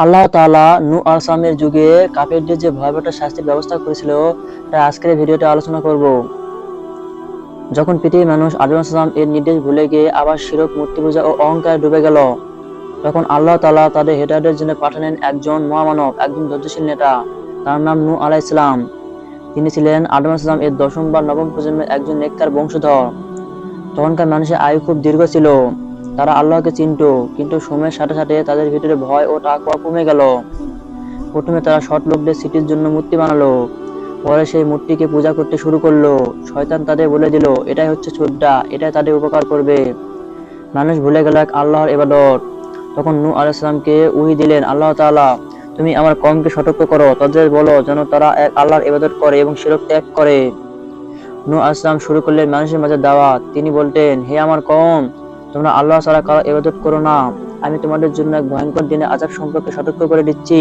আল্লাহ তাআলা নূহ আলাইহিস যুগে কাফেরদের যে ভয়াবহ শাস্তির ব্যবস্থা করেছিল তা আজকের ভিডিওতে আলোচনা করব। যখন পৃথিবীর মানুষ আদম আলাইহিস এর নির্দেশ ভুলে গিয়ে আবার শিরক, মূর্তি পূজা ও অহংকারে ডুবে গেল, তখন আল্লাহ তাআলা তাদের হেদায়েতের জন্য পাঠালেন একজন মহামানব, একজন ধৈর্যশীল নেতা। তার নাম নূহ আলাইহিস। তিনি ছিলেন আদম আলাইহিস এর দশম বা নবম প্রজন্মের একজন নেককার বংশধর। তখনকার মানুষের আয়ু খুব দীর্ঘ ছিল। তারা আল্লাহকে চিনত, কিন্তু সময়ের সাথে সাথে তাদের ভিতরে ভয় ও তাকওয়া কমে গেল। প্রথমে তারা সৎ লোকদের স্মৃতির জন্য মূর্তি বানালো, পরে সেই মূর্তিকে পূজা করতে শুরু করলো। শয়তান তাদের বলে দিল, এটাই হচ্ছে শ্রদ্ধা, এটাই তাদের উপকার করবে। মানুষ ভুলে গেল এক আল্লাহর ইবাদত। তখন নূহ আলাইহিস সালামকে ওহী দিলেন আল্লাহ তাআলা, তুমি আমার কওমকে সতর্ক করো, তাদের বলো যেন তারা এক আল্লাহর ইবাদত করে এবং শিরক ত্যাগ করে। নূহ আলাইহিস সালাম শুরু করলেন মানুষের মাঝে দাওয়াত। তিনি বলতেন, হে আমার কওম, তোমরা আল্লাহ ছাড়া কারো ইবাদত করো না। আমি তোমাদের জন্য এক ভয়ঙ্কর দিনের আযাব সম্পর্কে সতর্ক করে দিচ্ছি।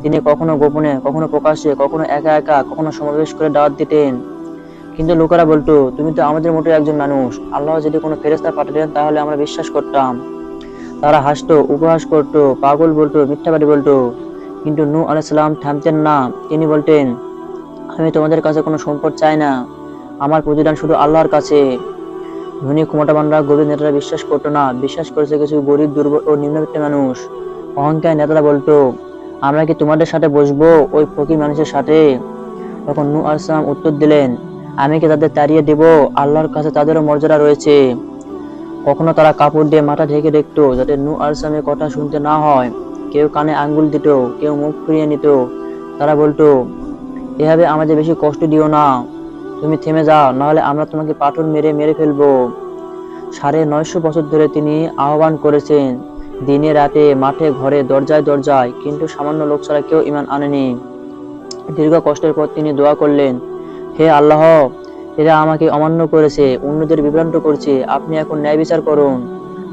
তিনি কখনো গোপনে, কখনো প্রকাশ্যে, কখনো একা একা, কখনো সমাবেশ করে দাওয়াত দিতেন। কিন্তু লোকেরা বলতো, তুমি তো আমাদের মতো একজন মানুষ, আল্লাহ যদি কোনো ফেরেশতা পাঠাতেন তাহলে আমরা বিশ্বাস করতাম। তারা হাসতো, উপহাস করতো, পাগল বলতো, মিথ্যাবাদী বলতো। কিন্তু নূহ আলাইহিস সালাম থামতেন না। তিনি বলতেন, আমি তোমাদের কাছে কোনো সম্পদ চাই না, আমার প্রতিদান শুধু আল্লাহর কাছে। ধনী ক্ষমতাবানরা, গভীর নেতারা বিশ্বাস করতো না, বিশ্বাস করেছে কিছু গরিব, দুর্বল ও নিম্নবিত্ত মানুষ। অহংকারী নেতারা বলতো, আমরা কি তোমাদের সাথে বসবো, ওই ফকির মানুষের সাথে? তখন নূহ আলাইহিস সালাম উত্তর দিলেন, আমি কি তাদের তাড়িয়ে দেব? আল্লাহর কাছে তাদেরও মর্যাদা রয়েছে। কখনো তারা কাপড় দিয়ে মাথা ঢেকে দেখতো, যাতে নূহ আলাইহিস সালামের কথা শুনতে না হয়। কেউ কানে আঙ্গুল দিত, কেউ মুখ ফিরিয়ে নিত। তারা বলতো, এভাবে আমাদের বেশি কষ্ট দিও না, তুমি থেমে যাও, নাহলে আমরা তোমাকে পাথর মেরে মেরে ফেলবো। ৯৫০ বছর ধরে তিনি আহ্বান করেছেন, দিনে রাতে, মাঠে ঘরে, দরজায় দরজায়, কিন্তু সামান্য লোক ছাড়া কেউ ঈমান আনেনি। দীর্ঘ কষ্টের পর তিনি দোয়া করলেন, হে আল্লাহ, এরা আমাকে অমান্য করেছে, অন্যদের বিভ্রান্ত করছে, আপনি এখন ন্যায় বিচার করুন।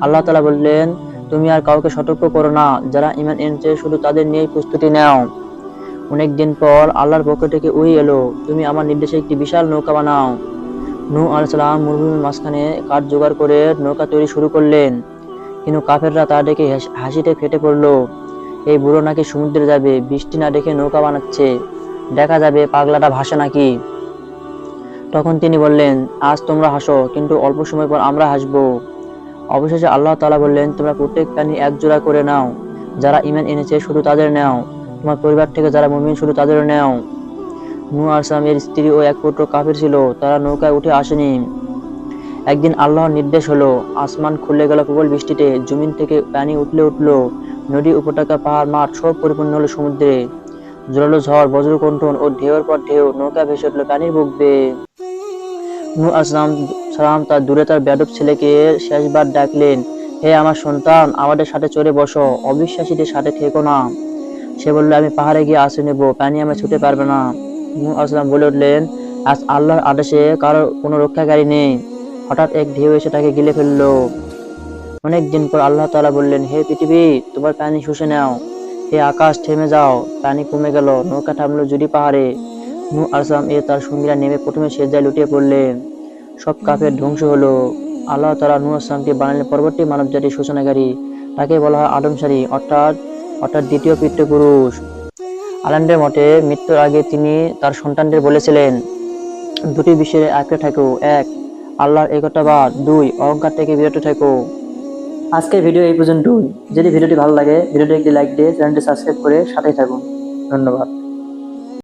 আল্লাহ তাআলা বললেন, তুমি আর কাউকে সতর্ক করো না, যারা ঈমান এনেছে শুধু তাদের নিয়েই প্রস্তুতি নাও। অনেক দিন পর আল্লাহর পক্ষ থেকে ওহী এলো, তুমি আমার নির্দেশে একটি বিশাল নৌকা বানাও। নূহ আলাইহিস সালাম মরুভূমির মাঝখানে কাঠ জোগাড় করে নৌকা তৈরি শুরু করলেন। কিন্তু কাফেররা তা দেখে হাসিতে ফেটে পড়ল। এই বুড়ো নাকি সমুদ্রে যাবে, বৃষ্টি না দেখে নৌকা বানাচ্ছে, দেখা যাবে পাগলাটা ভাসে নাকি। তখন তিনি বললেন, আজ তোমরা হাসো, কিন্তু অল্প সময় পর আমরা হাসবো। অবশেষে আল্লাহ তাআলা বললেন, তোমরা প্রত্যেক প্রাণী এক জোড়া করে নাও, যারা ঈমান এনেছে শুধু তাদের নাও, তোমার পরিবার থেকে যারা মুমিন শুধু তাদের নাও। নূহ আলাইহিস সালামের স্ত্রী ও এক পুত্র কাফির ছিল, তারা নৌকায় উঠে আসেনি। একদিন আল্লাহর নির্দেশ হলো, আসমান খুলে গেল প্রবল বৃষ্টিতে, জমিন থেকে পানি উঠলো, নদী, উপত্যকা, পাহাড়, মাঠ সব পরিপূর্ণ হলো সমুদ্রে। জোরালো ঝড়, বজ্রকণ্ঠন ও ঢেউয়ের পর ঢেউ, নৌকা ভেসে উঠলো পানির বুক বেয়ে। নূহ আলাইহিস সালাম তার দূরে তার বেয়াদব ছেলেকে শেষবার ডাকলেন, হে আমার সন্তান, আমাদের সাথে চড়ে বসো, অবিশ্বাসীদের সাথে থেকো না। সে বলল, আমি পাহাড়ে গিয়ে আশ্রয় নেব, পানি আমায় ছুঁতে পারবে না। নূহ আলাইহিস সালাম বলে উঠলেন, আজ আল্লাহর আদেশে কারো কোনো রক্ষাকারী নেই। হঠাৎ এক ঢেউ এসে তাকে গিলে ফেললো। অনেক দিন পর আল্লাহ তাআলা বললেন, হে পৃথিবী, তোমার পানি শুষে নাও। হে আকাশ, থেমে যাও। পানি কমে গেল, নৌকা থামলো জুড়ি পাহাড়ে। নূহ আলাইহিস সালাম তার সঙ্গীরা নেমে প্রথমে সিজদায় লুটিয়ে পড়লেন। সব কাফের ধ্বংস হলো। আল্লাহ তাআলা নূহ আলাইহিস সালামকে বানালেন পরবর্তী মানবজাতির সূচনাকারী। তাকে বলা হয় আদমশাহী, অর্থাৎ দ্বিতীয় পিতৃপুরুষ। আলেমদের মতে মৃত্যুর আগে তিনি তার সন্তানদের বলেছিলেন, দুটি বিষয়ে আঁকড়ে থাকো, এক, আল্লাহর একতাবাদ, দুই, অহংকার থেকে বিরত থাকো। আজকের ভিডিও এই পর্যন্তই। যদি ভিডিওটি ভালো লাগে, ভিডিওটি একটি লাইক দিয়ে চ্যানেলটি সাবস্ক্রাইব করে সাথেই থাকুন। ধন্যবাদ।